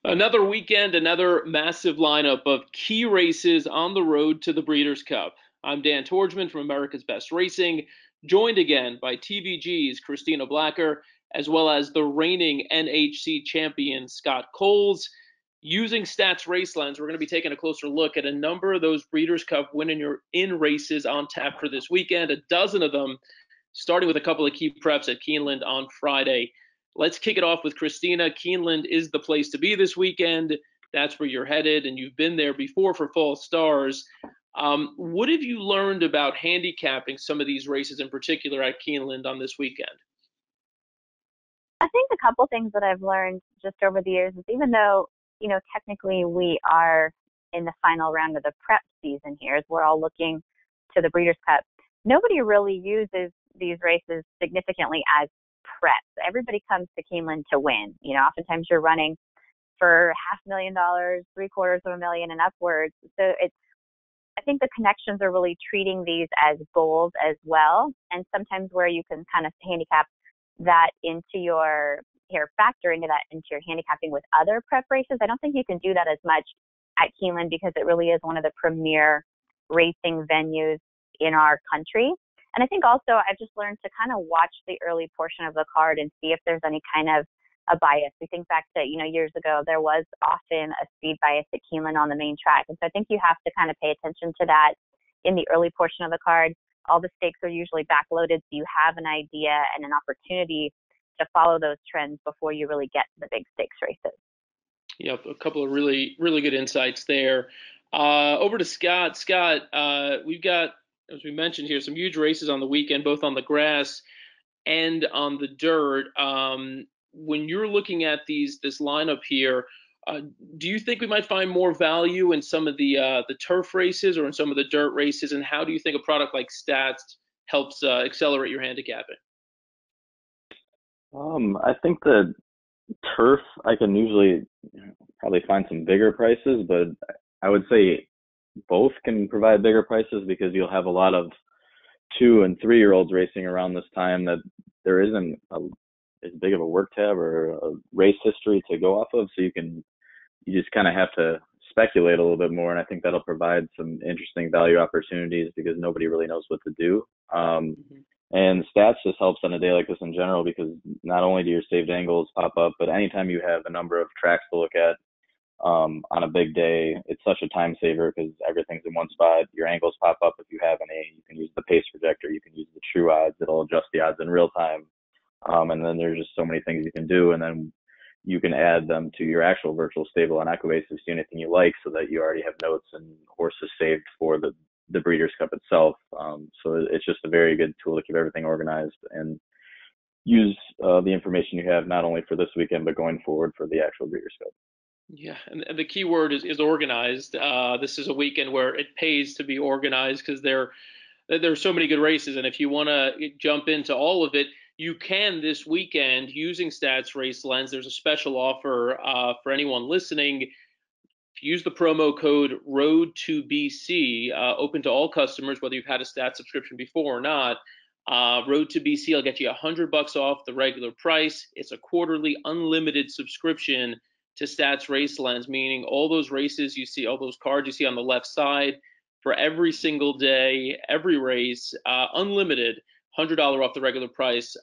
Another weekend, another massive lineup of key races on the road to the Breeders' Cup. I'm Dan Tordjman from America's Best Racing, joined again by TVG's Christina Blacker, as well as the reigning NHC champion Scott Coles. Using Stats Racelines, we're going to be taking a closer look at a number of those Breeders' Cup in races on tap for this weekend, a dozen of them, starting with a couple of key preps at Keeneland on Friday. Let's kick it off with Christina. Keeneland is the place to be this weekend. That's where you're headed, and you've been there before for Fall Stars. What have you learned about handicapping some of these races, in particular at Keeneland on this weekend? I think a couple things that I've learned just over the years is even though, technically we are in the final round of the prep season here, as we're all looking to the Breeders' Cup, nobody really uses these races significantly as prep. Everybody comes to Keeneland to win. Oftentimes you're running for $500,000, $750,000 and upwards. So I think the connections are really treating these as goals as well. And sometimes where you can kind of handicap that into factor into that into your handicapping with other prep races. I don't think you can do that as much at Keeneland because it really is one of the premier racing venues in our country. And I think also I've just learned to kind of watch the early portion of the card and see if there's any kind of a bias. We think back to, years ago, there was often a speed bias at Keeneland on the main track. And so I think you have to kind of pay attention to that in the early portion of the card. All the stakes are usually backloaded, so you have an idea and an opportunity to follow those trends before you really get to the big stakes races. Yep, a couple of really, really good insights there. Over to Scott. Scott, we've got, as we mentioned here, some huge races on the weekend, both on the grass and on the dirt. When you're looking at this lineup here, do you think we might find more value in some of the turf races or in some of the dirt races? And how do you think a product like Stats helps accelerate your handicapping? I think that turf, I can usually probably find some bigger prices, but I would say both can provide bigger prices because you'll have a lot of 2 and 3 year olds racing around this time that there isn't as big of a work tab or a race history to go off of. So you just kind of have to speculate a little bit more. And I think that'll provide some interesting value opportunities because nobody really knows what to do. Mhm. And Stats just helps on a day like this in general because not only do your saved angles pop up, but anytime you have a number of tracks to look at on a big day, it's such a time saver because everything's in one spot. Your angles pop up if you have any. You can use the pace projector. You can use the true odds. It'll adjust the odds in real time. And then there's just so many things you can do. And then you can add them to your actual virtual stable on Equibase to see anything you like so that you already have notes and horses saved for the Breeders' Cup itself. So it's just a very good tool to keep everything organized and use the information you have not only for this weekend but going forward for the actual Breeders' Cup. Yeah, and the key word is organized. This is a weekend where it pays to be organized because there are so many good races, and if you want to jump into all of it, you can this weekend using Stats Race Lens. There's a special offer for anyone listening. If you use the promo code Road to BC, open to all customers, whether you've had a Stats subscription before or not. Road to BC, I'll get you $100 off the regular price. It's a quarterly unlimited subscription to Stats Race Lens, meaning all those races you see, all those cards you see on the left side for every single day, every race, unlimited, $100 off the regular price.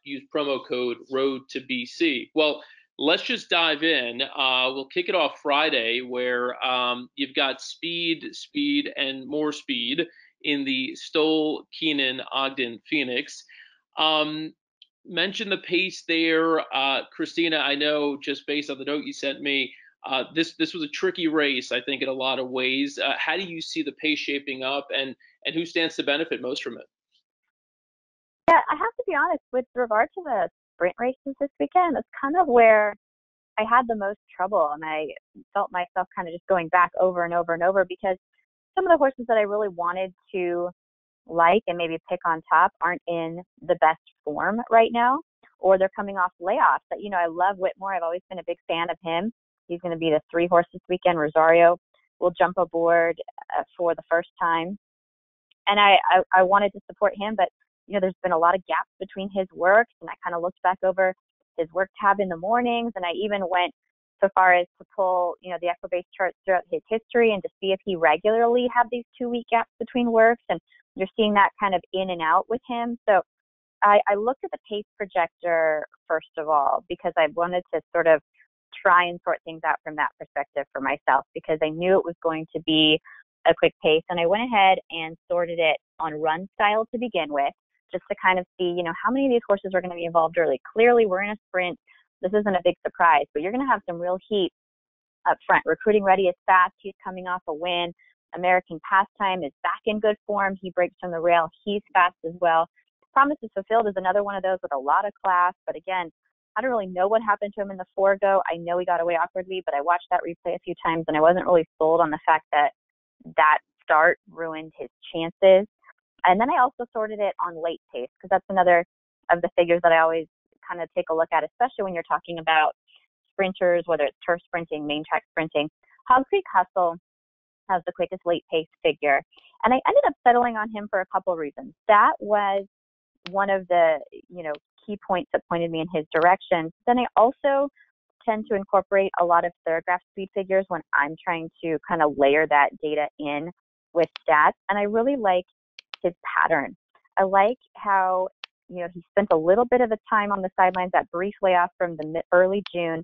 Use promo code Road to BC. Well, let's just dive in. We'll kick it off Friday, where you've got speed, and more speed in the Stoll, Keenan, Ogden, Phoenix. Mention the pace there, Christina. I know just based on the note you sent me, this was a tricky race, I think, in a lot of ways. How do you see the pace shaping up, and who stands to benefit most from it? Yeah, I have to be honest, with regard to the sprint races this weekend, that's kind of where I had the most trouble. And I felt myself kind of just going back over and over and over because some of the horses that I really wanted to like and maybe pick on top aren't in the best form right now, or they're coming off layoffs. But, I love Whitmore. I've always been a big fan of him. He's going to be the 3 horse this weekend. Rosario will jump aboard for the first time. And I wanted to support him, but there's been a lot of gaps between his works, and I kind of looked back over his work tab in the mornings, and I even went so far as to pull, the Equibase charts throughout his history and to see if he regularly had these 2-week gaps between works. And you're seeing that kind of in and out with him. So I looked at the pace projector first of all, because I wanted to sort of try and sort things out from that perspective for myself, because I knew it was going to be a quick pace. And I went ahead and sorted it on run style to begin with, just to kind of see, how many of these horses are going to be involved early. Clearly, we're in a sprint. This isn't a big surprise, but you're going to have some real heat up front. Recruiting Ready is fast. He's coming off a win. American Pastime is back in good form. He breaks from the rail. He's fast as well. Promises Fulfilled is another one of those with a lot of class, but again, I don't really know what happened to him in the forego. I know he got away awkwardly, but I watched that replay a few times and I wasn't really sold on the fact that that start ruined his chances. And then I also sorted it on late pace, because that's another of the figures that I always kind of take a look at, especially when you're talking about sprinters, whether it's turf sprinting, main track sprinting. Hog Creek Hustle has the quickest late pace figure. And I ended up settling on him for a couple of reasons. That was one of the, key points that pointed me in his direction. Then I also tend to incorporate a lot of thoroughgraph speed figures when I'm trying to kind of layer that data in with stats. And I really like his pattern. I like how, he spent a little bit of a time on the sidelines, that brief layoff from the early June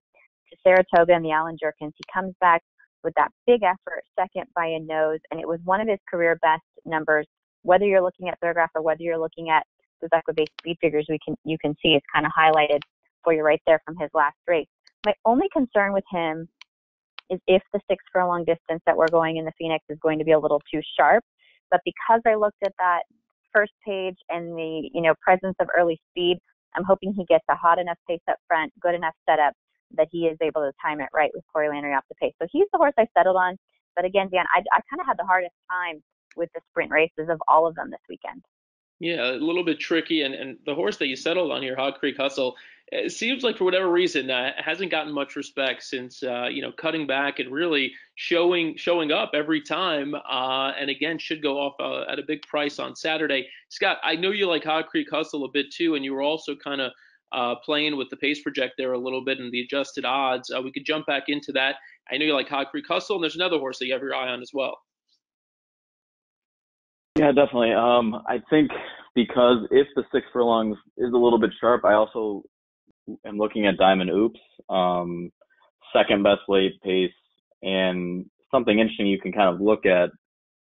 to Saratoga and the Allen Jerkins. He comes back with that big effort, second by a nose, and it was one of his career best numbers. Whether you're looking at thoroughgraph or whether you're looking at those Equibase speed figures, you can see it's kind of highlighted for you right there from his last race. My only concern with him is if the 6 furlong distance that we're going in the Phoenix is going to be a little too sharp. But because I looked at that first page and the presence of early speed, I'm hoping he gets a hot enough pace up front, good enough setup that he is able to time it right with Corey Landry off the pace. So he's the horse I settled on. But again, Dan, I kind of had the hardest time with the sprint races of all of them this weekend. Yeah, a little bit tricky, and the horse that you settled on here, Hog Creek Hustle, it seems like for whatever reason hasn't gotten much respect since cutting back and really showing up every time, and again should go off at a big price on Saturday. Scott, I know you like Hog Creek Hustle a bit too, and you were also kind of playing with the pace project there a little bit and the adjusted odds. We could jump back into that. I know you like Hog Creek Hustle, and there's another horse that you have your eye on as well. Yeah, definitely. I think because if the 6 furlongs is a little bit sharp, I also am looking at Diamond Oops, second best late pace, and something interesting you can kind of look at.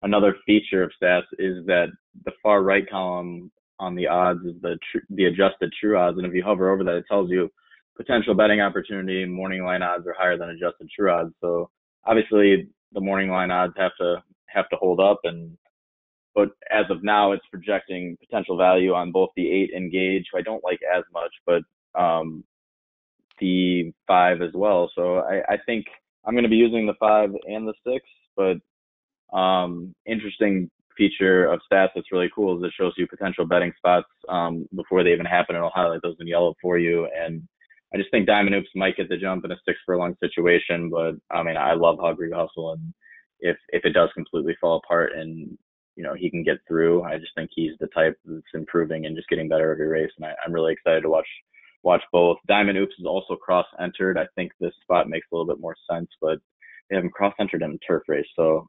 Another feature of stats is that the far right column on the odds is the adjusted true odds, and if you hover over that, it tells you potential betting opportunity. Morning line odds are higher than adjusted true odds, so obviously the morning line odds have to hold up, but as of now, it's projecting potential value on both the 8 Engage, who I don't like as much, but the 5 as well. So I think I'm going to be using the 5 and the 6, but interesting feature of stats that's really cool is it shows you potential betting spots before they even happen, and it'll highlight those in yellow for you. And I just think Diamond Oops might get the jump in a 6 furlong situation, but I mean, I love Hog Creek Hustle, and if it does completely fall apart and he can get through, I just think he's the type that's improving and just getting better every race, and I'm really excited to watch both. Diamond Oops is also cross-entered. I think this spot makes a little bit more sense, but they haven't cross-entered in a turf race, so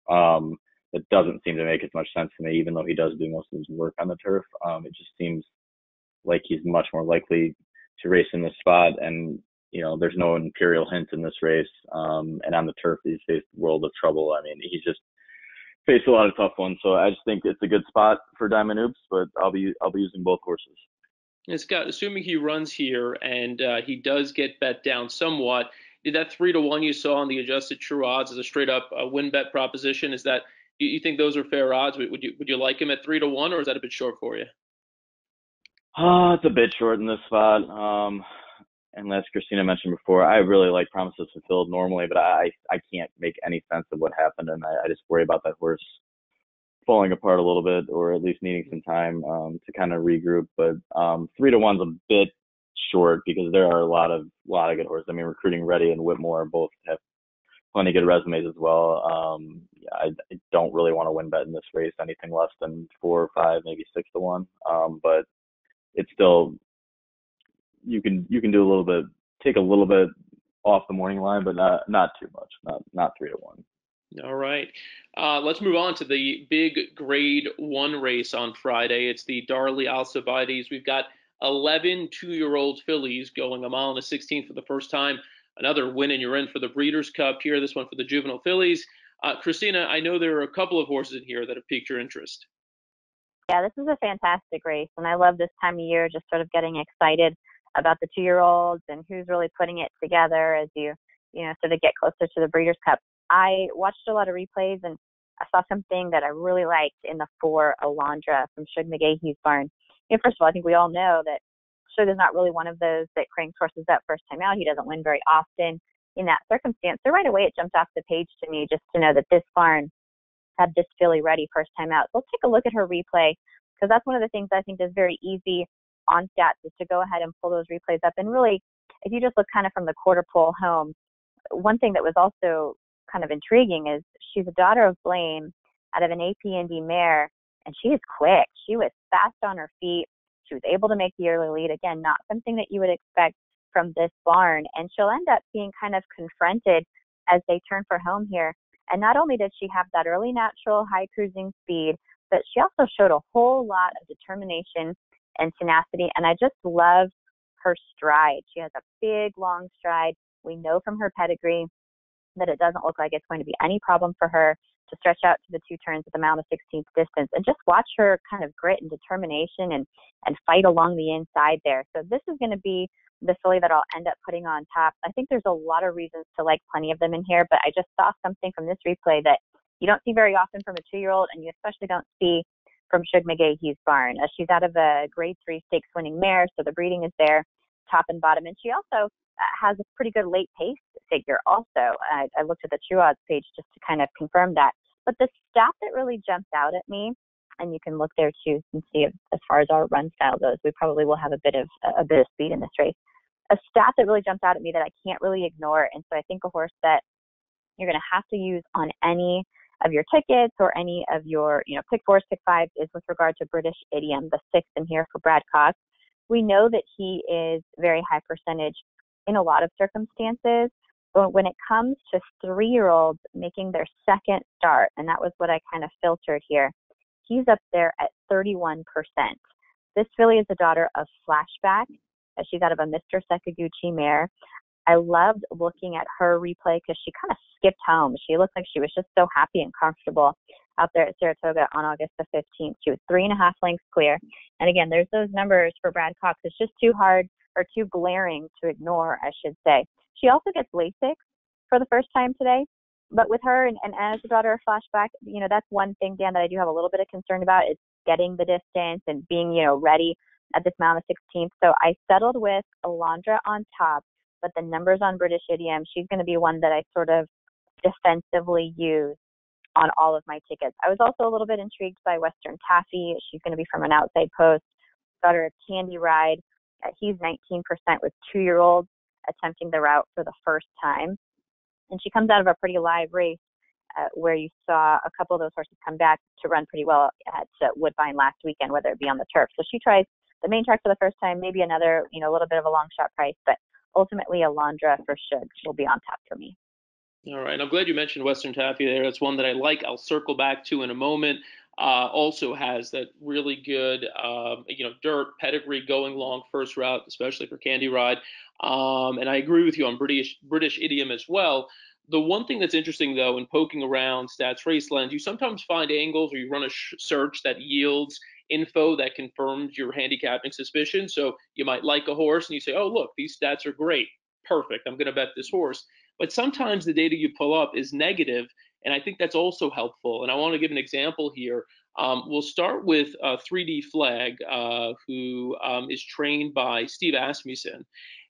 it doesn't seem to make as much sense to me, even though he does do most of his work on the turf. It just seems like he's much more likely to race in this spot, and there's no Imperial Hint in this race, and on the turf he's faced a world of trouble. I mean, he's just faced a lot of tough ones, so I just think it's a good spot for Diamond Oops, but I'll be using both horses. And Scott, assuming he runs here and he does get bet down somewhat, did that 3-1 you saw on the adjusted true odds as a straight up win bet proposition? Is that you think those are fair odds? Would you like him at 3-1, or is that a bit short for you? It's a bit short in this spot. And as Christina mentioned before, I really like Promises Fulfilled normally, but I can't make any sense of what happened, and I just worry about that horse falling apart a little bit, or at least needing some time to kind of regroup. But 3-1's a bit short because there are a lot of good horses. I mean, Recruiting Ready and Whitmore both have plenty of good resumes as well. I don't really want to win bet in this race anything less than 4 or 5, maybe 6-1. But it's still, you can do a little bit, take a little bit off the morning line, but not too much, not 3-1. All right. Let's move on to the big Grade 1 race on Friday. It's the Darlie Alcibiades. We've got 11 two-year-old fillies going a mile and a 16th for the first time. Another win and you're in for the Breeders' Cup here, this one for the Juvenile Fillies. Christina, I know there are a couple of horses in here that have piqued your interest. Yeah, this is a fantastic race, and I love this time of year, just sort of getting excited about the 2-year-olds and who's really putting it together as you sort of get closer to the Breeders' Cup. I watched a lot of replays, and I saw something that I really liked in the 4 Alondra from Shug McGahee's barn. First of all, I think we all know that Shug is not really one of those that cranks horses up first time out. He doesn't win very often in that circumstance. So right away, it jumped off the page to me just to know that this barn had this filly ready first time out. So let's take a look at her replay, because that's one of the things I think is very easy on stats, is to go ahead and pull those replays up. And really, if you just look kind of from the quarter pole home, one thing that was also kind of intriguing is she's a daughter of Blame out of an AP&D mare, and she is quick. She was fast on her feet. She was able to make the early lead. Again, not something that you would expect from this barn. And she'll end up being kind of confronted as they turn for home here. And not only did she have that early natural high cruising speed, but she also showed a whole lot of determination and tenacity. And I just love her stride. She has a big, long stride. We know from her pedigree that it doesn't look like it's going to be any problem for her to stretch out to the 2 turns at the mile and 16th distance. And just watch her kind of grit and determination and fight along the inside there. So this is going to be the filly that I'll end up putting on top. I think there's a lot of reasons to like plenty of them in here, but I just saw something from this replay that you don't see very often from a 2-year-old, and you especially don't see from Shug McGahee's barn. She's out of a Grade 3 stakes winning mare, so the breeding is there, top and bottom. And she also has a pretty good late pace figure also. I looked at the True Odds page just to kind of confirm that. But the stat that really jumped out at me, and you can look there too and see as far as our run style goes, we probably will have a bit of speed in this race. A stat that really jumped out at me that I can't really ignore, and so I think a horse that you're going to have to use on any of your tickets or any of your, pick 4s, pick 5s, is with regard to British Idiom, the 6th in here for Brad Cox. We know that he is very high percentage in a lot of circumstances, but when it comes to 3-year-olds making their second start, and that was what I kind of filtered here, he's up there at 31%. This filly is the daughter of Flashback. She's out of a Mr. Sakaguchi mare. I loved looking at her replay because she kind of skipped home. She looked like she was just so happy and comfortable out there at Saratoga on August the 15th. She was 3.5 lengths clear. And again, there's those numbers for Brad Cox. It's just too hard or too glaring to ignore, I should say. She also gets LASIK for the first time today. But with her and as the daughter of Flashback, that's one thing, Dan, that I do have a little bit of concern about, is getting the distance and being, ready at this mile on the 16th. So I settled with Alondra on top, but the numbers on British Idiom, she's going to be one that I sort of defensively use on all of my tickets. I was also a little bit intrigued by Western Taffy. She's going to be from an outside post. Daughter of Candy Ride. He's 19% with 2-year-olds attempting the route for the first time. And she comes out of a pretty live race where you saw a couple of those horses come back to run pretty well at Woodbine last weekend, whether it be on the turf. So she tries the main track for the first time, maybe another, a little bit of a long shot price, but ultimately Alondra for Shug will be on top for me. All right. I'm glad you mentioned Western Taffy there. That's one that I like. I'll circle back to in a moment. Also has that really good, dirt pedigree going long first route, especially for Candy Ride. And I agree with you on British Idiom as well. The one thing that's interesting, though, in poking around Stats Raceland, you sometimes find angles or you run a search that yields info that confirms your handicapping suspicion. So you might like a horse and you say, oh, look, these stats are great. Perfect. I'm going to bet this horse. But sometimes the data you pull up is negative, and I think that's also helpful. And I want to give an example here. We'll start with 3D Flag, who is trained by Steve Asmussen.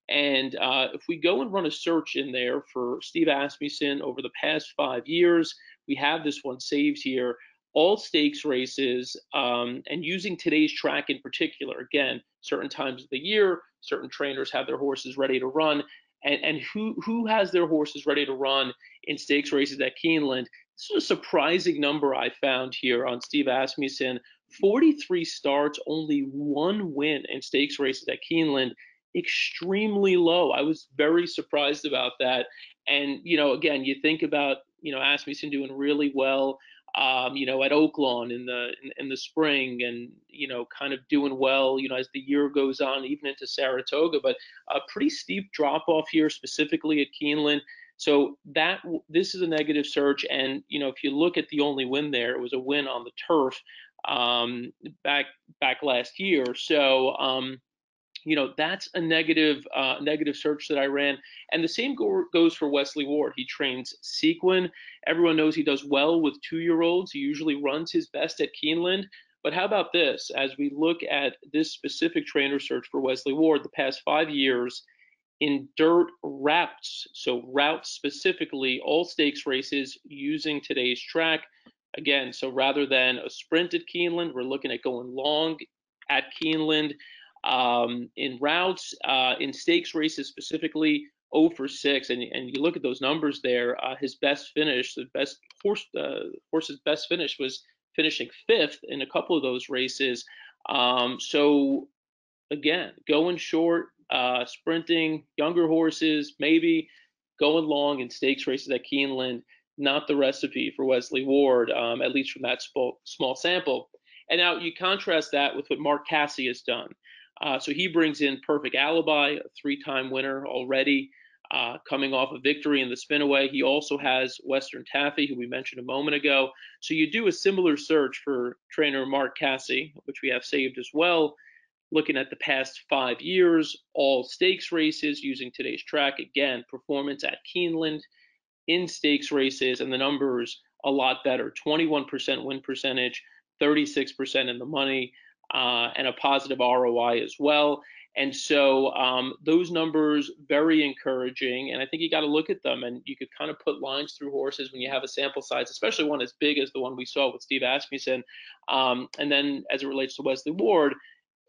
And if we go and run a search in there for Steve Asmussen over the past 5 years, we have this one saved here. All stakes races, and using today's track in particular. Again, certain times of the year, certain trainers have their horses ready to run. And who has their horses ready to run in stakes races at Keeneland? This is a surprising number I found here on Steve Asmussen. 43 starts, only 1 win in stakes races at Keeneland. extremely low. I was very surprised about that. And, again, you think about, Asmussen doing really well, at Oaklawn in the spring, and, kind of doing well, as the year goes on, even into Saratoga, but a pretty steep drop off here, specifically at Keeneland. So this is a negative search. And, if you look at the only win there, it was a win on the turf, back last year. So, that's a negative search that I ran. And the same goes for Wesley Ward. He trains Sequin. Everyone knows he does well with 2-year-olds. He usually runs his best at Keeneland. But how about this? As we look at this specific trainer search for Wesley Ward, the past 5 years in dirt routes, so routes specifically, all stakes races using today's track. Again, so rather than a sprint at Keeneland, we're looking at going long at Keeneland. In routes, in stakes races specifically, 0 for 6, and you look at those numbers there. His best finish, the best horse's best finish was finishing 5th in a couple of those races. So again, going short, sprinting, younger horses, maybe going long in stakes races at Keeneland, not the recipe for Wesley Ward, at least from that small sample. And now you contrast that with what Mark Casse has done. So he brings in Perfect Alibi, a 3-time winner already, coming off a victory in the Spinaway. He also has Western Taffy, who we mentioned a moment ago. So you do a similar search for trainer Mark Casse, which we have saved as well, looking at the past 5 years, all stakes races using today's track. Again, performance at Keeneland in stakes races, and the numbers a lot better. 21% win percentage, 36% in the money, and a positive ROI as well. And so those numbers, very encouraging. And I think you got to look at them, and you could kind of put lines through horses when you have a sample size, especially one as big as the one we saw with Steve Asmussen. And then as it relates to Wesley Ward,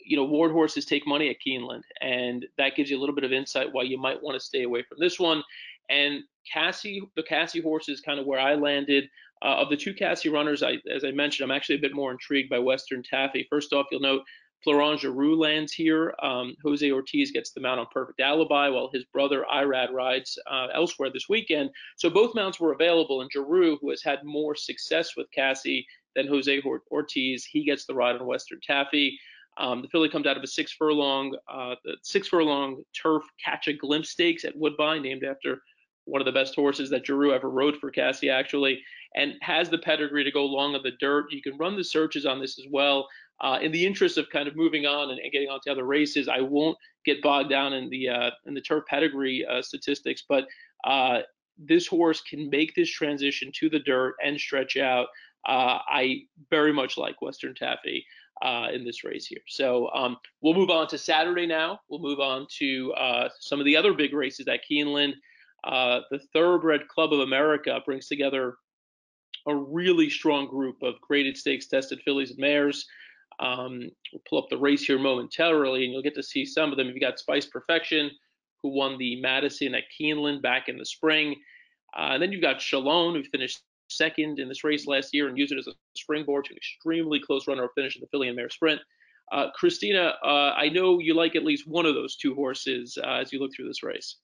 Ward horses take money at Keeneland, and that gives you a little bit of insight why you might want to stay away from this one. And the Casse horse is kind of where I landed. Of the 2 Casse runners, as I mentioned, I'm actually a bit more intrigued by Western Taffy. First off, you'll note Florent Giroux lands here. Jose Ortiz gets the mount on Perfect Alibi, while his brother Irad rides elsewhere this weekend. So both mounts were available, and Giroux, who has had more success with Casse than Jose Ortiz, he gets the ride on Western Taffy. The filly comes out of a 6-furlong turf Catch a Glimpse Stakes at Woodbine, named after one of the best horses that Giroux ever rode for Casse, actually, and has the pedigree to go long on the dirt. You can run the searches on this as well. In the interest of kind of moving on and getting on to other races, I won't get bogged down in the turf pedigree statistics, but this horse can make this transition to the dirt and stretch out. I very much like Western Taffy in this race here. So we'll move on to Saturday now. We'll move on to some of the other big races at Keeneland. The Thoroughbred Club of America brings together a really strong group of graded stakes tested fillies and mares. We'll pull up the race here momentarily, and you'll get to see some of them. You've got Spice Perfection, who won the Madison at Keeneland back in the spring. And then you've got Chalone, who finished second in this race last year and used it as a springboard to an extremely close runner-up finish in the filly and mare sprint. Christina, I know you like at least one of those 2 horses as you look through this race.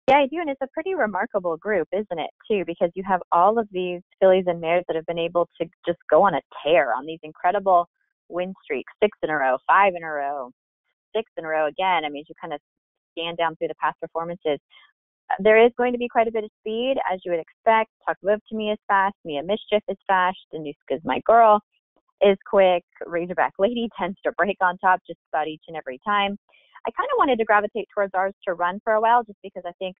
Yeah, I do, and it's a pretty remarkable group, isn't it, too, because you have all of these fillies and mares that have been able to just go on a tear on these incredible win streaks, 6 in a row, 5 in a row, 6 in a row again. I mean, you kind of scan down through the past performances. There is going to be quite a bit of speed, as you would expect. Talk Love to Me is fast. Mia Mischief is fast. Danuska's My Girl is quick. Razorback Lady tends to break on top just about each and every time. I kind of wanted to gravitate towards ours to run for a while, just because I think,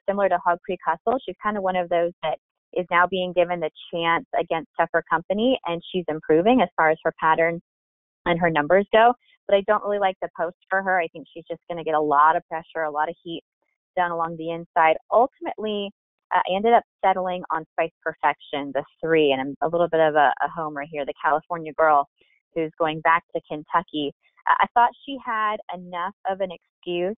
similar to Hog Creek Hustle, she's kind of one of those that is now being given the chance against tougher company, and she's improving as far as her pattern and her numbers go. But I don't really like the post for her. I think she's just going to get a lot of pressure, a lot of heat down along the inside. Ultimately, I ended up settling on Spice Perfection, the 3, and I'm a little bit of a homer here, the California girl who's going back to Kentucky. I thought she had enough of an excuse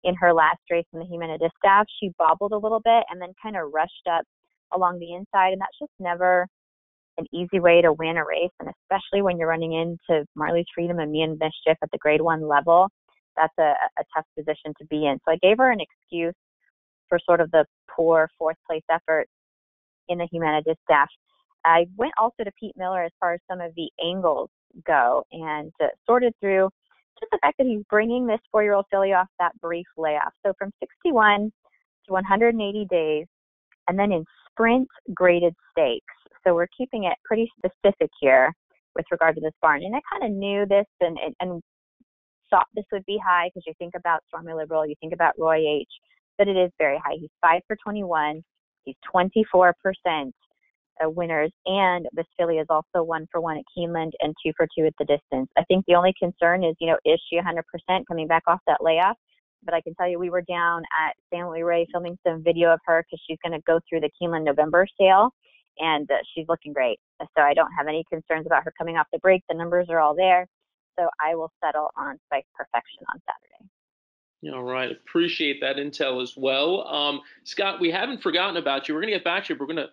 in her last race in the Jimena Distaff. She bobbled a little bit and then kind of rushed up along the inside, and that's just never an easy way to win a race, and especially when you're running into Marley's Freedom and Mia Mischief at the grade 1 level. that's a tough position to be in. So I gave her an excuse for sort of the poor fourth place effort in the Humanities staff. I went also to Pete Miller as far as some of the angles go, and sorted through just the fact that he's bringing this 4-year-old filly off that brief layoff. So from 61 to 180 days, and then in sprint graded stakes. So we're keeping it pretty specific here with regard to this barn. And I kind of knew this and thought this would be high, because you think about Stormy Liberal, you think about Roy H., but it is very high. He's 5 for 21. He's 24% winners, and this filly is also 1 for 1 at Keeneland and 2 for 2 at the distance. I think the only concern is, is she 100% coming back off that layoff? But I can tell you, we were down at San Luis Rey filming some video of her, because she's going to go through the Keeneland November sale, and she's looking great. So I don't have any concerns about her coming off the break. The numbers are all there. So I will settle on Spike Perfection on Saturday. All right. Appreciate that intel as well. Scott, we haven't forgotten about you. We're going to get back to you. We're going to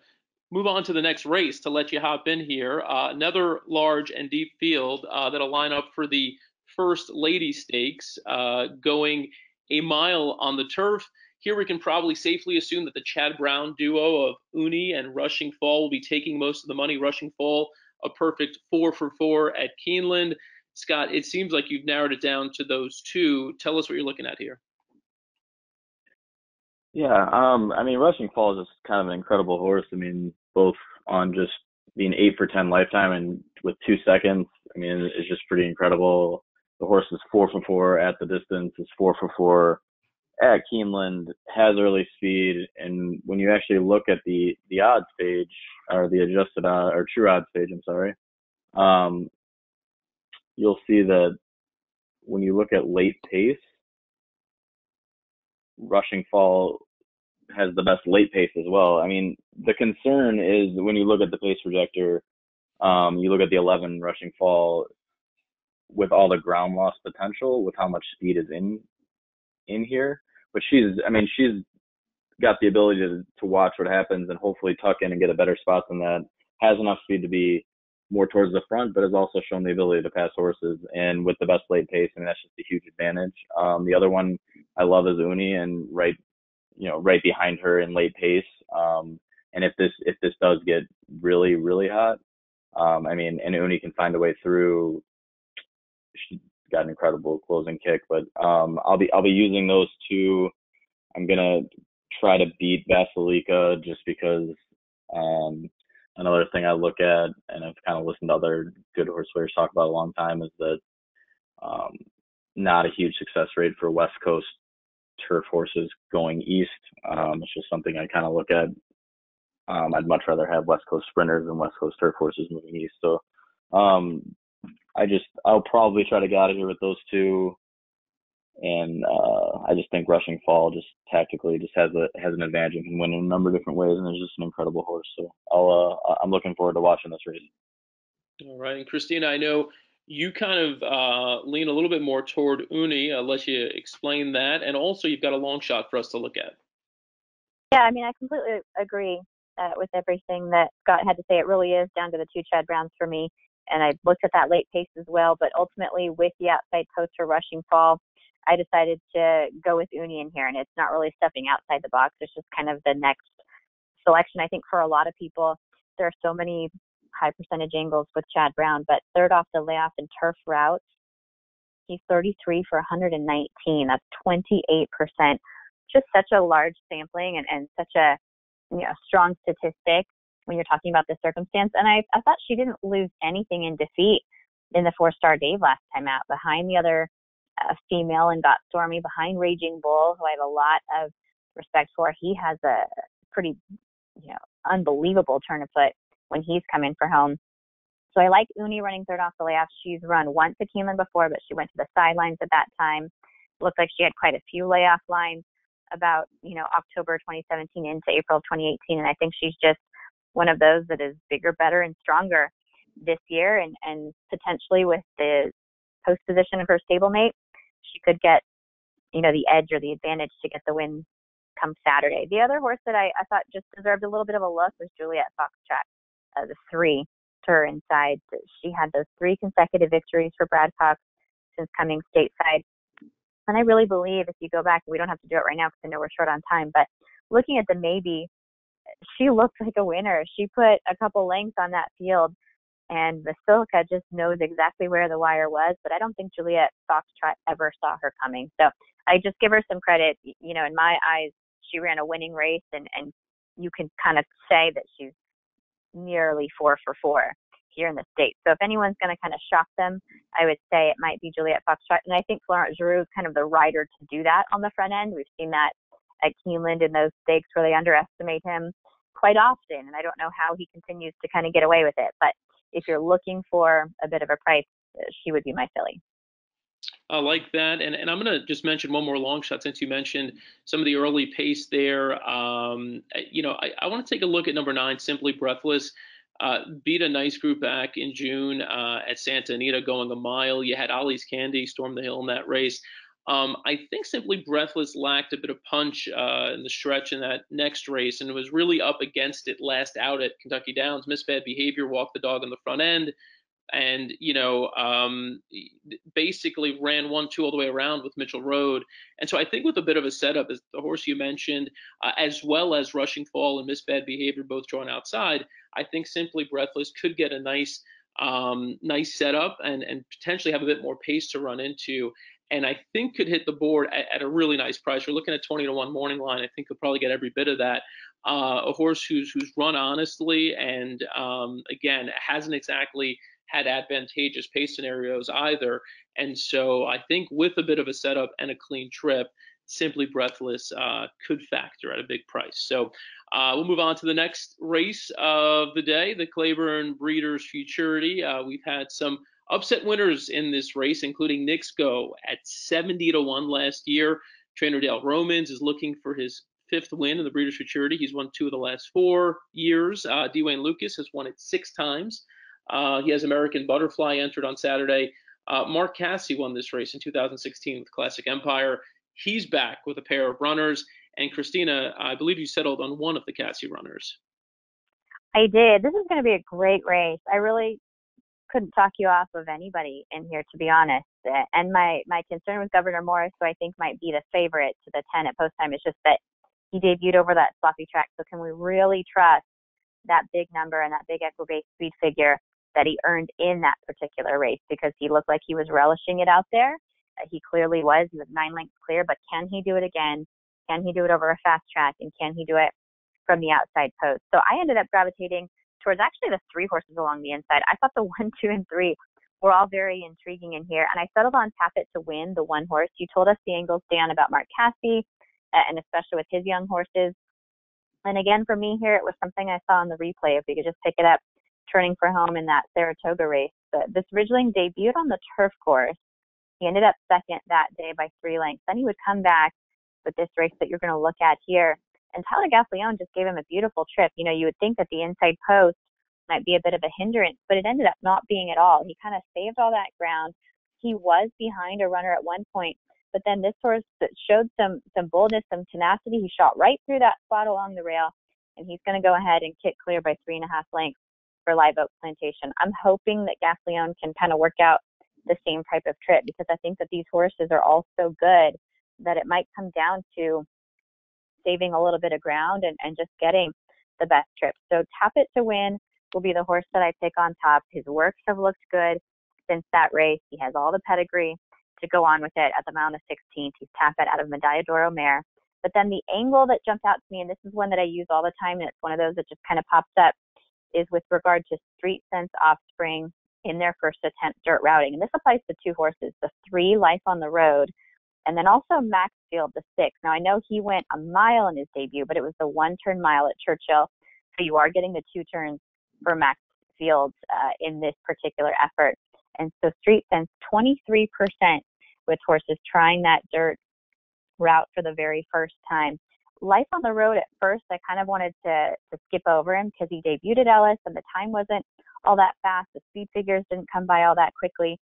move on to the next race to let you hop in here. Another large and deep field that'll line up for the First Lady Stakes, going a mile on the turf. Here we can probably safely assume that the Chad Brown duo of Uni and Rushing Fall will be taking most of the money. Rushing Fall, a perfect 4 for 4 at Keeneland. Scott, it seems like you've narrowed it down to those two. Tell us what you're looking at here. Yeah, I mean, Rushing Fall is just kind of an incredible horse. I mean, both on just being 8 for 10 lifetime and with 2 seconds. I mean, it's just pretty incredible. The horse is 4 for 4 at the distance. It's 4 for 4 at Keeneland. Has early speed, and when you actually look at the odds page, or the adjusted or true odds page, I'm sorry, you'll see that when you look at late pace, Rushing Fall has the best late pace as well. I mean, the concern is when you look at the pace projector, you look at the 11 Rushing Fall with all the ground loss potential, with how much speed is in here. But she's got the ability to watch what happens and hopefully tuck in and get a better spot than that. Has enough speed to be more towards the front, but has also shown the ability to pass horses. And with the best late pace, I mean, that's just a huge advantage. The other one I love is Uni, and right behind her in late pace. And if this does get really, really hot, and Uni can find a way through. She's got an incredible closing kick, but I'll be using those two. I'm gonna try to beat Vasilika just because another thing I look at, and I've kind of listened to other good horse players talk about a long time, is that not a huge success rate for West Coast turf horses going east. It's just something I kind of look at. I'd much rather have West Coast sprinters than West Coast turf horses moving east. So I'll probably try to get out of here with those two. And I just think Rushing Fall just tactically just has an advantage and can win in a number of different ways, and it's just an incredible horse. So I'm looking forward to watching this race. All right, and Christina, I know you kind of lean a little bit more toward Uni. I'll let you explain that, and also you've got a long shot for us to look at. Yeah, I mean, I completely agree with everything that Scott had to say. It really is down to the two Chad Browns for me, and I looked at that late pace as well. But ultimately, with the outside post for Rushing Fall, I decided to go with Uni in here, and it's not really stepping outside the box. It's just kind of the next selection. I think for a lot of people, there are so many high percentage angles with Chad Brown, but third off the layoff in turf routes, he's 33 for 119. That's 28%. Just such a large sampling and such a strong statistic when you're talking about this circumstance. And I thought she didn't lose anything in defeat in the 4-star Dave last time out, behind the other female and Got Stormy, behind Raging Bull, who I have a lot of respect for. He has a pretty unbelievable turn of foot when he's coming for home. So I like Uni running third off the layoff. She's run once at Keeneland before, but she went to the sidelines at that time. Looked like she had quite a few layoff lines about October 2017 into April of 2018, and I think she's just one of those that is bigger, better, and stronger this year, and potentially with the post position of her stablemate, she could get the edge or the advantage to get the win come Saturday. The other horse that I thought just deserved a little bit of a look was Juliet Foxtrot, the 3 to her inside. She had those 3 consecutive victories for Brad Cox since coming stateside. And I really believe if you go back, we don't have to do it right now because I know we're short on time, but looking at the maybe, she looked like a winner. She put a couple lengths on that field, and Basilica just knows exactly where the wire was, but I don't think Juliet Foxtrot ever saw her coming. So I just give her some credit. You know, in my eyes, she ran a winning race, and you can kind of say that she's nearly 4 for 4 here in the States. So if anyone's going to kind of shock them, I would say it might be Juliet Foxtrot. And I think Florent Giroux is kind of the rider to do that on the front end. We've seen that at Keeneland in those stakes where they underestimate him quite often. And I don't know how he continues to kind of get away with it. But if you're looking for a bit of a price, she would be my filly. I like that. And I'm going to just mention one more long shot since you mentioned some of the early pace there. I want to take a look at number 9, Simply Breathless. Beat a nice group back in June at Santa Anita going a mile. You had Ollie's Candy storm the hill in that race. I think Simply Breathless lacked a bit of punch in the stretch in that next race, and it was really up against it last out at Kentucky Downs. Missed bad behavior, walked the dog on the front end, and basically ran 1-2 all the way around with Mitchell Road. And so I think with a bit of a setup, as the horse you mentioned, as well as Rushing Fall and Miss Bad Behavior both drawn outside, I think Simply Breathless could get a nice setup and potentially have a bit more pace to run into. And I think could hit the board at a really nice price. You're looking at 20-1 morning line. I think could probably get every bit of that. A horse who's run honestly and again hasn't exactly had advantageous pace scenarios either. And so I think with a bit of a setup and a clean trip, Simply Breathless could factor at a big price. So we'll move on to the next race of the day, the Claiborne Breeders' Futurity. We've had some upset winners in this race, including Knicks Go at 70-1 last year. Trainer Dale Romans is looking for his 5th win in the Breeders' Futurity. He's won 2 of the last 4 years. Dwayne Lucas has won it 6 times. He has American Butterfly entered on Saturday. Mark Casse won this race in 2016 with Classic Empire. He's back with a pair of runners. And Christina, I believe you settled on one of the Casse runners. I did. This is going to be a great race. I really couldn't talk you off of anybody in here, to be honest. And my concern with Governor Morris, who I think might be the favorite to the 10 at post time, is just that he debuted over that sloppy track. So can we really trust that big number and that big equibase speed figure that he earned in that particular race? Because he looked like he was relishing it out there. He clearly was. He was 9 lengths clear, but can he do it again? Can he do it over a fast track? And can he do it from the outside post? So I ended up gravitating towards actually the 3 horses along the inside. I thought the 1, 2, and 3 were all very intriguing in here. And I settled on Tap It to Win, the 1 horse. You told us the angles, Dan, about Mark Casse, and especially with his young horses. And again, for me here, it was something I saw on the replay. If we could just pick it up, turning for home in that Saratoga race. But this Ridgeling debuted on the turf course. He ended up 2nd that day by 3 lengths. Then he would come back with this race that you're going to look at here. And Tyler Gaffalione just gave him a beautiful trip. You know, you would think that the inside post might be a bit of a hindrance, but it ended up not being at all. He kind of saved all that ground. He was behind a runner at one point, but then this horse showed some boldness, some tenacity. He shot right through that spot along the rail, and he's going to go ahead and kick clear by 3.5 lengths for Live Oak Plantation. I'm hoping that Gaffalione can kind of work out the same type of trip, because I think that these horses are all so good that it might come down to saving a little bit of ground and just getting the best trip. So Tap It to Win will be the horse that I pick on top. His works have looked good since that race. He has all the pedigree to go on with it at the mile 16th. He's Tap It out of Medalla d'Oro mare. But then the angle that jumped out to me, and this is one that I use all the time, and it's one of those that just kind of pops up, is with regard to Street Sense Offspring in their first attempt dirt routing. And this applies to 2 horses, the 3 Life on the Road, and then also Maxfield, the 6. Now, I know he went a mile in his debut, but it was the 1-turn mile at Churchill. So you are getting the 2 turns for Maxfield in this particular effort. And so Street Sense, 23% with horses trying that dirt route for the very first time. Life on the Road, at first, I kind of wanted to skip over him because he debuted at Ellis and the time wasn't all that fast. The speed figures didn't come by all that quickly.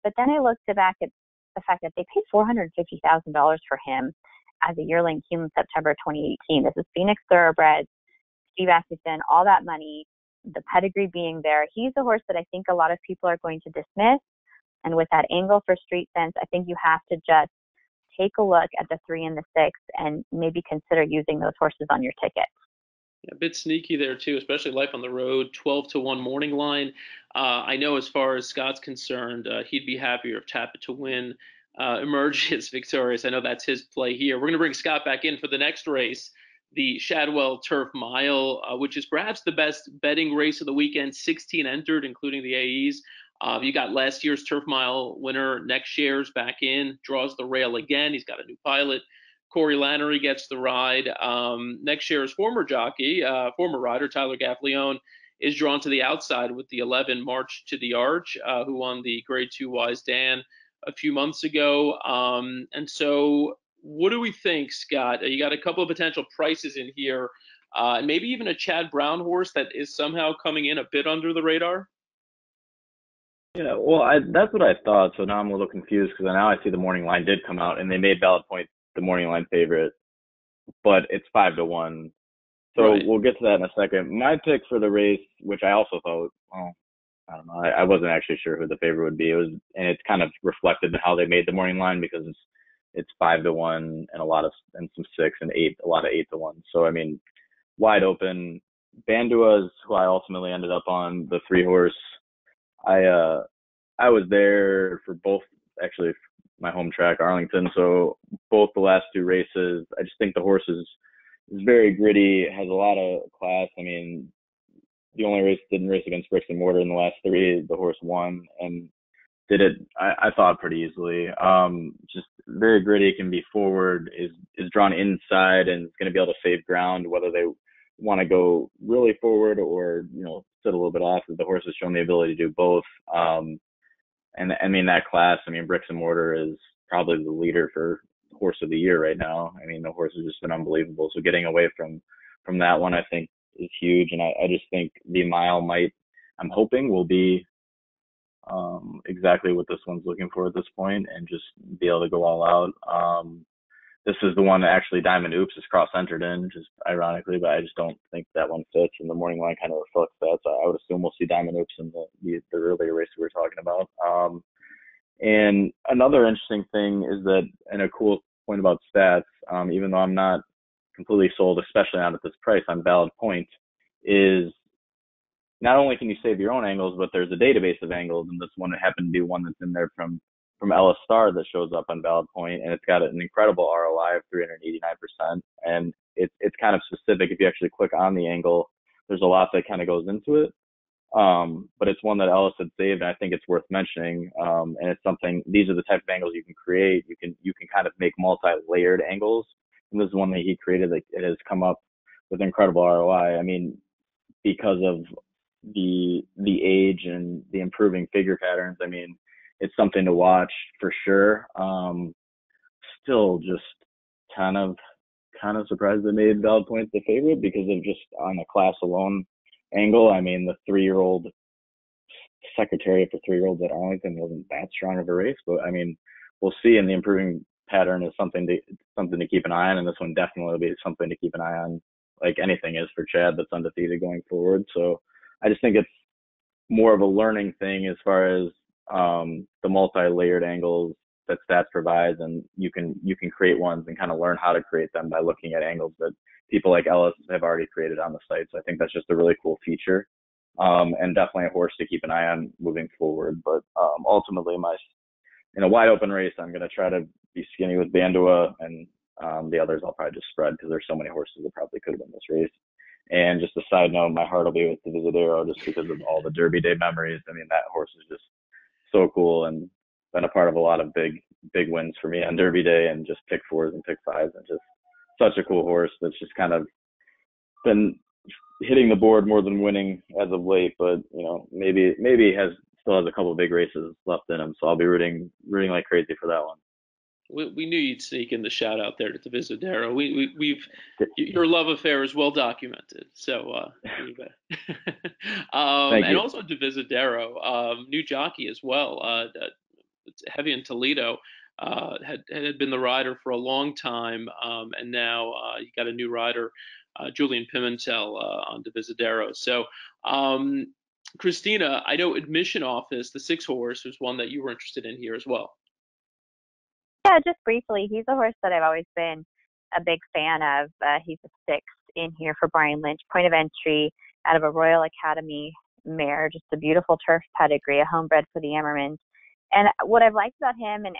But then I looked back at the fact that they paid $450,000 for him as a yearling human September 2018. This is Phoenix Thoroughbreds, Steve Atkinson, all that money, the pedigree being there. He's a horse that I think a lot of people are going to dismiss. And with that angle for Street Sense, I think you have to just take a look at the 3 and the 6 and maybe consider using those horses on your ticket. A bit sneaky there too, especially Life on the Road, 12-1 morning line. I know as far as Scott's concerned, he'd be happier if Tap It to Win emerges victorious. I know that's his play here. We're going to bring Scott back in for the next race, the Shadwell Turf Mile, which is perhaps the best betting race of the weekend. 16 entered, including the AEs. You got last year's Turf Mile winner, Next Shares, back in, draws the rail again. He's got a new pilot. Corey Lannery gets the ride. Next year's former jockey, former rider, Tyler Gaffleone, is drawn to the outside with the 11 March to the Arch, who won the Grade 2 Wise Dan a few months ago. And so what do we think, Scott? You got a couple of potential prices in here, and maybe even a Chad Brown horse that is somehow coming in a bit under the radar? Yeah, well, that's what I thought. So now I'm a little confused because now I see the morning line did come out and they made Ballot Point the morning line favorite, but it's 5-1. So Right. We'll get to that in a second. My pick for the race, which I also thought, well, I don't know, I wasn't actually sure who the favorite would be. And it's kind of reflected in how they made the morning line because it's 5-1 and some 6 and 8, a lot of 8-1. So I mean, wide open. Bandua is who I ultimately ended up on, the 3-horse. I was there for both, actually, my home track, Arlington. So both the last 2 races, I just think the horse is very gritty, has a lot of class. I mean, the only race didn't race against Bricks and Mortar in the last 3. The horse won and did it, I thought, pretty easily. Just very gritty, can be forward, is drawn inside, and is going to be able to save ground, whether they want to go really forward or, sit a little bit off. The horse has shown the ability to do both. And I mean, that class, I mean, Bricks and Mortar is probably the leader for horse of the year right now. I mean, the horse has just been unbelievable. So getting away from that one, I think, is huge. And I just think the mile I'm hoping will be exactly what this one's looking for at this point, and just be able to go all out. This is the one that actually Diamond Oops is cross-entered in, just ironically, but I just don't think that one fits, and the morning line kind of reflects that. So I would assume we'll see Diamond Oops in the earlier race we were talking about. And another interesting thing is that, and a cool point about stats, even though I'm not completely sold, especially not at this price, on Ballot Point, is not only can you save your own angles, but there's a database of angles, and this one happened to be one that's in there from Ellis Star that shows up on Ballot Point, and it's got an incredible ROI of 389%, and it's kind of specific. If you actually click on the angle, there's a lot that kind of goes into it, but it's one that Ellis had saved, and I think it's worth mentioning. And it's something, these are the type of angles you can create. You can kind of make multi-layered angles, and this is one that he created that it has come up with incredible ROI. I mean, because of the age and the improving figure patterns, I mean, it's something to watch for sure. Still just kind of surprised they made Ballot Point the favorite because of just on a class alone angle. I mean, the 3-year-old Secretariat for 3-year-olds at Arlington wasn't that strong of a race, but I mean, we'll see. And the improving pattern is something to keep an eye on, and this one definitely will be something to keep an eye on, like anything is for Chad that's undefeated going forward. So I just think it's more of a learning thing as far as the multi-layered angles that stats provides, and you can create ones and kind of learn how to create them by looking at angles that people like Ellis have already created on the site. So I think that's just a really cool feature, and definitely a horse to keep an eye on moving forward. But ultimately, in a wide open race, I'm going to try to be skinny with Bandua, and the others I'll probably just spread because there's so many horses that probably could have won this race. And just a side note, my heart will be with the Visadero just because of all the Derby Day memories. I mean, that horse is just so cool and been a part of a lot of big wins for me on Derby Day, and just pick 4s and pick 5s, and just such a cool horse that's just kind of been hitting the board more than winning as of late. But maybe still has a couple of big races left in him, so I'll be rooting like crazy for that one. We knew you'd sneak in the shout out there to the Visadero. We've your love affair is well documented. So and also to Visadero, new jockey as well. Heavy in Toledo, had been the rider for a long time, and now you got a new rider, Julian Pimentel, on the Visadero. So Christina, I know Admission Office, the 6-horse, was one that you were interested in here as well. Yeah, just briefly, he's a horse that I've always been a big fan of. He's a sixth in here for Brian Lynch, point of entry out of a Royal Academy mare, just a beautiful turf pedigree, a homebred for the Emmermans. And what I've liked about him, and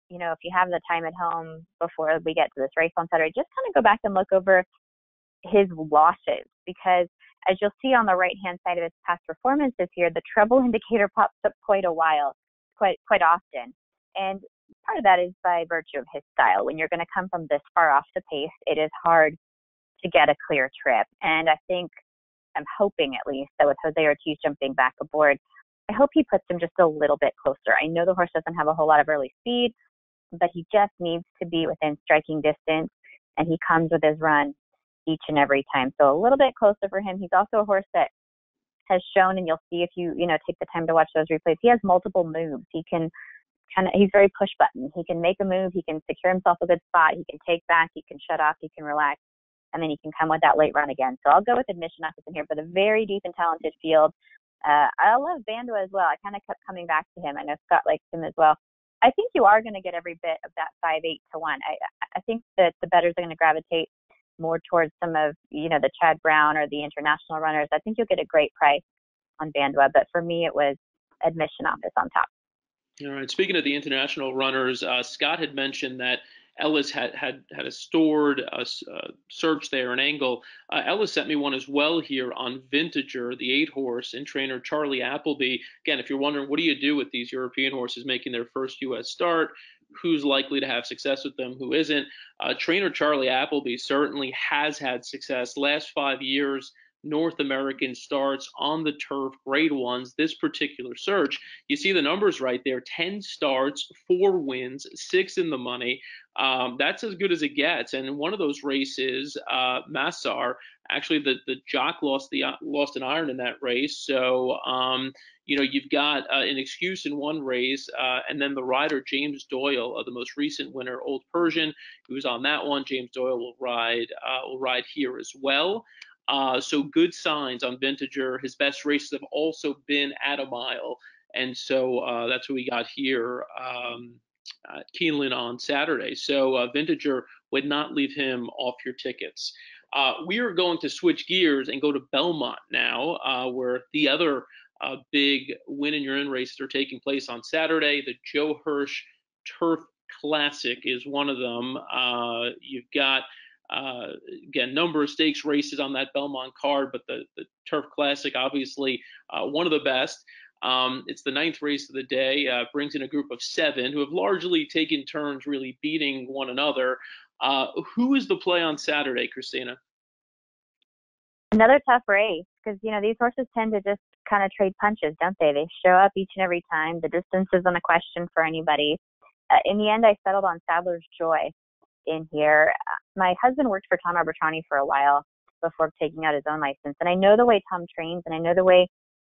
you know, if you have the time at home before we get to this race on Saturday, just kind of go back and look over his losses, because as you'll see on the right-hand side of his past performances here, the treble indicator pops up quite often. And part of that is by virtue of his style. When you're going to come from this far off the pace, it is hard to get a clear trip. And I think, I'm hoping at least, that with Jose Ortiz jumping back aboard, I hope he puts him just a little bit closer. I know the horse doesn't have a whole lot of early speed, but he just needs to be within striking distance, and he comes with his run each and every time. So a little bit closer for him. He's also a horse that has shown, and you'll see if you take the time to watch those replays, he has multiple moves. He can he's very push button. He can make a move, he can secure himself a good spot, he can take back, he can shut off, he can relax, and then he can come with that late run again. So I'll go with Admission Office in here, but a very deep and talented field. I love Bandua as well. I kind of kept coming back to him. I know Scott likes him as well. I think you are going to get every bit of that 5-8 to 1. I think that the bettors are going to gravitate more towards some of, the Chad Brown or the international runners. I think you'll get a great price on Bandua, but for me, it was Admission Office on top. All right. Speaking of the international runners, Scott had mentioned that Ellis had a stored search there, an angle. Ellis sent me one as well here on Vintager, the 8-horse, and trainer Charlie Appleby. Again, if you're wondering, what do you do with these European horses making their first U.S. start? Who's likely to have success with them? Who isn't? Trainer Charlie Appleby certainly has had success. Last 5 years, North American starts on the turf, grade ones. This particular search, you see the numbers right there: 10 starts, 4 wins, 6 in the money. That's as good as it gets. And in one of those races, Massar, actually the jock lost an iron in that race. So you've got an excuse in one race, and then the rider James Doyle, the most recent winner, Old Persian, who was on that one. James Doyle will ride here as well. So good signs on Vintager. His best races have also been at a mile. And so that's what we got here at Keeneland on Saturday. So Vintager would not leave him off your tickets. We are going to switch gears and go to Belmont now, where the other big win in your in races are taking place on Saturday. The Joe Hirsch Turf Classic is one of them. You've got again, number of stakes races on that Belmont card, but the Turf Classic, obviously one of the best. It's the 9th race of the day, brings in a group of 7 who have largely taken turns really beating one another. Who is the play on Saturday, Christina? Another tough race, because, these horses tend to just kind of trade punches, don't they? They show up each and every time. The distance isn't a question for anybody. In the end, I settled on Sadler's Joy in here. My husband worked for Tom Arbitrani for a while before taking out his own license, and I know the way Tom trains, and I know the way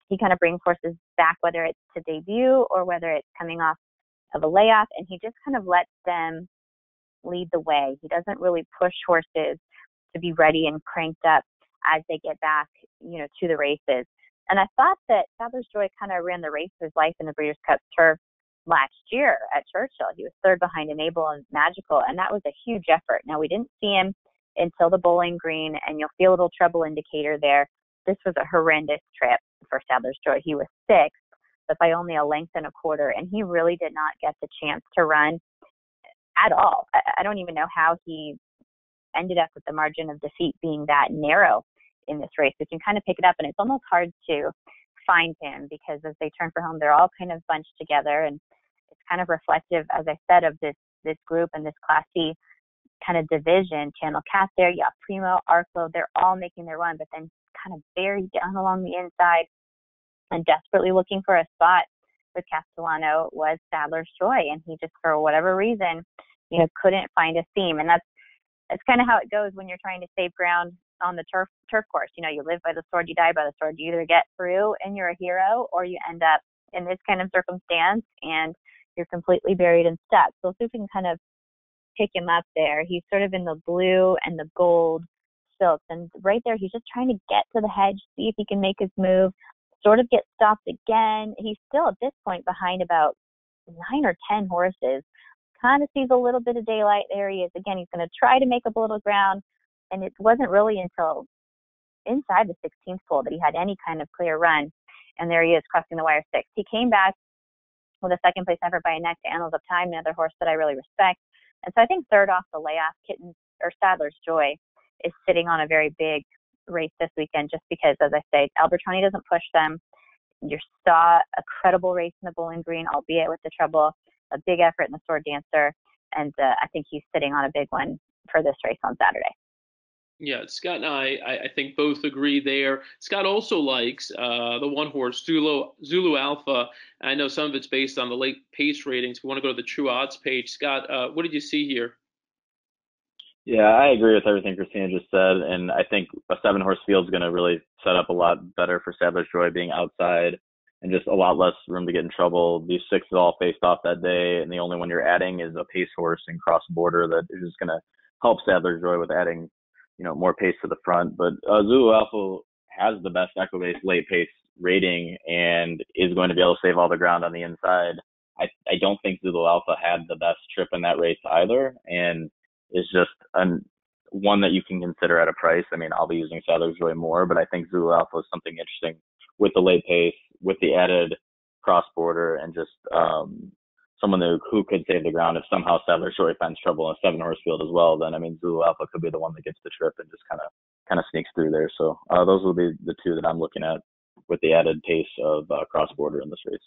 he kind of brings horses back, whether it's to debut or whether it's coming off of a layoff, and he just kind of lets them lead the way. He doesn't really push horses to be ready and cranked up as they get back, to the races. And I thought that Sadler's Joy kind of ran the race of his life in the Breeders' Cup Turf last year at Churchill. He was 3rd behind Enable and Magical, and that was a huge effort. Now, we didn't see him until the Bowling Green, and you'll see a little treble indicator there. This was a horrendous trip for Sadler's Joy. He was 6th, but by only a length and a quarter, and he really did not get the chance to run at all. I don't even know how he ended up with the margin of defeat being that narrow in this race. You can kind of pick it up, and it's almost hard to find him, because as they turn for home, they're all kind of bunched together, and it's kind of reflective, as I said, of this group and this Class C kind of division. Channel Cat there, yeah, Primo, Arklow, they're all making their run, but then kind of buried down along the inside and desperately looking for a spot with Castellano was Sadler's Joy, and he just, for whatever reason, couldn't find a seam. And that's kind of how it goes when you're trying to save ground on the turf course. You live by the sword, you die by the sword. You either get through and you're a hero, or you end up in this kind of circumstance and you're completely buried and stuck. So let's see if we can kind of pick him up there. He's sort of in the blue and the gold silks, and right there he's just trying to get to the hedge, see if he can make his move, sort of get stopped again. He's still at this point behind about 9 or 10 horses, kind of sees a little bit of daylight. There he is again. He's going to try to make up a little ground, and it wasn't really until inside the 16th pole that he had any kind of clear run. And there he is crossing the wire 6. He came back with a second place effort by a neck to Annals of Time, another horse that I really respect. And so I think third off the layoff, Sadler's Joy is sitting on a very big race this weekend, just because, as I say, Albertoni doesn't push them. You saw a credible race in the Bowling Green, albeit with the trouble, a big effort in the Sword Dancer. And I think he's sitting on a big one for this race on Saturday. Yeah, Scott and I think both agree there. Scott also likes the one horse Zulu Alpha. I know some of it's based on the late pace ratings. We want to go to the True Odds page. Scott, what did you see here? Yeah, I agree with everything Christina just said, and I think a 7-horse field is going to really set up a lot better for Sadler's Joy being outside and just a lot less room to get in trouble. These 6 all faced off that day, and the only one you're adding is a pace horse in Cross Border that is just going to help Sadler's Joy with adding, more pace to the front. But Zulu Alpha has the best Equibase late pace rating and is going to be able to save all the ground on the inside. I don't think Zulu Alpha had the best trip in that race either, and is just one that you can consider at a price. I mean, I'll be using Sadler's Joy more, but I think Zulu Alpha is something interesting with the late pace, with the added cross border, and just someone who could save the ground. If somehow Sadler's Joy finds trouble in a 7-horse field as well, then I mean Zulu Alpha could be the one that gets the trip and just kind of sneaks through there. So those will be the 2 that I'm looking at with the added pace of cross border in this race.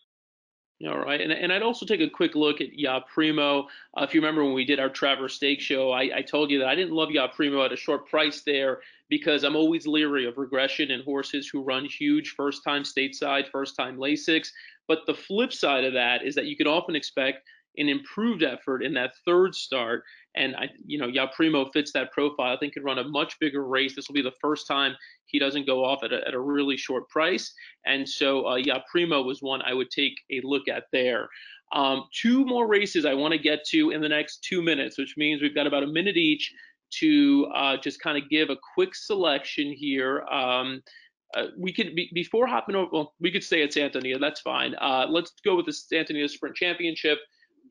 All right, and I'd also take a quick look at Ya Primo. If you remember when we did our Traverse Stakes show, I told you that I didn't love Ya Primo at a short price there because I'm always leery of regression in horses who run huge first-time stateside, first-time Lasix. But the flip side of that is that you can often expect an improved effort in that third start. And Ya Primo fits that profile. I think could run a much bigger race. This will be the first time he doesn't go off at a really short price. And so Ya Primo was one I would take a look at there. 2 more races I want to get to in the next 2 minutes, which means we've got about a minute each to just kind of give a quick selection here. We could before hopping over. Well, we could stay at Santonia. That's fine. Let's go with the Santonia Sprint Championship.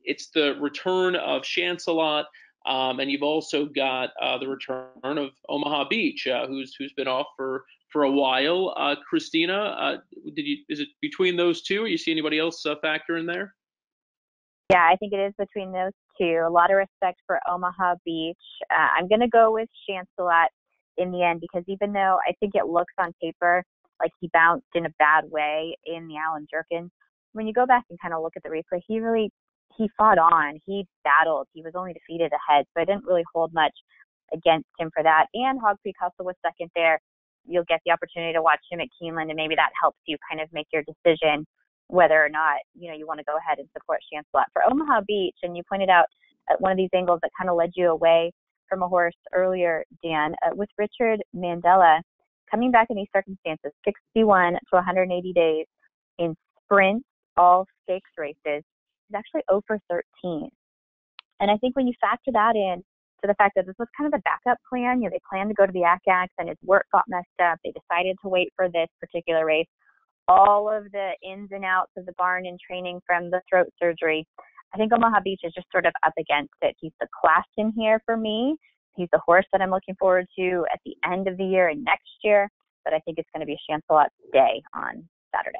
It's the return of Chancelot, and you've also got the return of Omaha Beach, who's been off for a while. Christina, is it between those 2, or you see anybody else factor in there? Yeah, I think it is between those 2. A lot of respect for Omaha Beach. I'm going to go with Chancelot in the end, because even though I think it looks on paper like he bounced in a bad way in the Alan Jerkins, when you go back and kind of look at the replay, he fought on, he battled, he was only defeated ahead, so I didn't really hold much against him for that. And Hog Creek Hustle was second there. You'll get the opportunity to watch him at Keeneland, and maybe that helps you kind of make your decision whether or not you want to go ahead and support Chancelot. For Omaha Beach, and you pointed out at one of these angles that kind of led you away from a horse earlier, Dan, with Richard Mandela coming back in these circumstances, 61 to 180 days in sprints, all stakes races. He's actually 0 for 13. And I think when you factor that in to the fact that this was kind of the backup plan, they planned to go to the ACAX and his work got messed up. They decided to wait for this particular race. All of the ins and outs of the barn and training from the throat surgery. I think Omaha Beach is just sort of up against it. He's the class in here for me. He's the horse that I'm looking forward to at the end of the year and next year. But I think it's going to be a Chancelot day on Saturday.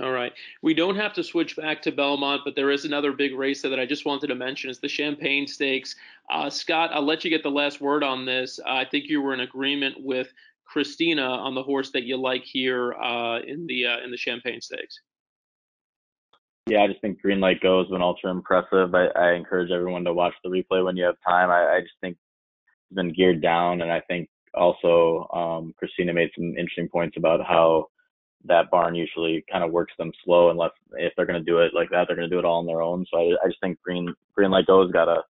All right. We don't have to switch back to Belmont, but there is another big race that I just wanted to mention. It's the Champagne Stakes. Scott, I'll let you get the last word on this. I think you were in agreement with Christina on the horse that you like here in the Champagne Stakes. Yeah, I just think Green Light Go has been ultra impressive. I encourage everyone to watch the replay when you have time. I just think it's been geared down, and I think also Christina made some interesting points about how that barn usually kind of works them slow, unless if they're going to do it like that, they're going to do it all on their own. So I just think Green Light Go's got a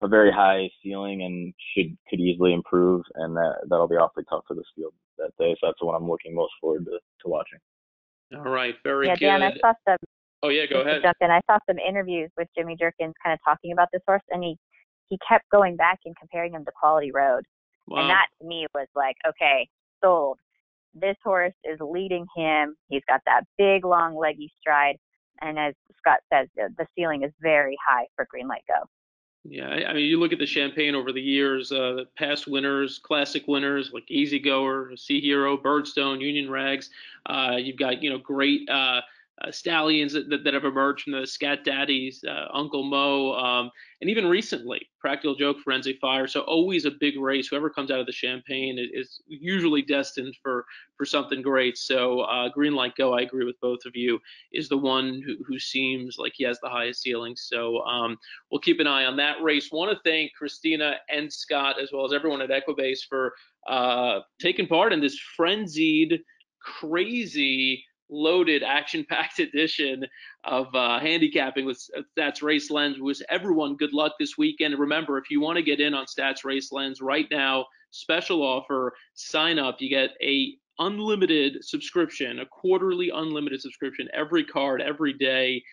very high ceiling and could easily improve, and that'll be awfully tough for this field that day. So that's the one I'm looking most forward to watching. All right, very good. Dan, I saw some. Oh yeah, go ahead. Jump in. I saw some interviews with Jimmy Jerkins kind of talking about this horse, and he kept going back and comparing him to Quality Road. Wow. And that to me was like, okay, sold. This horse is leading him. He's got that big, long, leggy stride. And as Scott says, the ceiling is very high for Green Light Go. Yeah, I mean, you look at the Champagne over the years, the past winners, classic winners like Easy Goer, Sea Hero, Birdstone, Union Rags. You've got, great stallions that have emerged from the Scat Daddies, Uncle Mo, and even recently, Practical Joke, Forensic Fire. So always a big race. Whoever comes out of the Champagne is usually destined for something great. So Green Light Go, I agree with both of you, is the one who seems like he has the highest ceiling. So we'll keep an eye on that race. Want to thank Christina and Scott, as well as everyone at Equibase, for taking part in this frenzied, crazy, loaded, action-packed edition of handicapping with Stats Race Lens. Wish everyone good luck this weekend. And remember, if you want to get in on Stats Race Lens right now, special offer, sign up. You get a unlimited subscription, a quarterly unlimited subscription, every card, every day,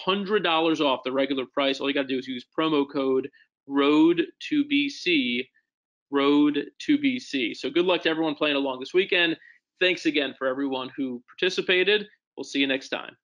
$100 off the regular price. All you got to do is use promo code ROAD2BC, ROAD2BC. So good luck to everyone playing along this weekend. Thanks again for everyone who participated. We'll see you next time.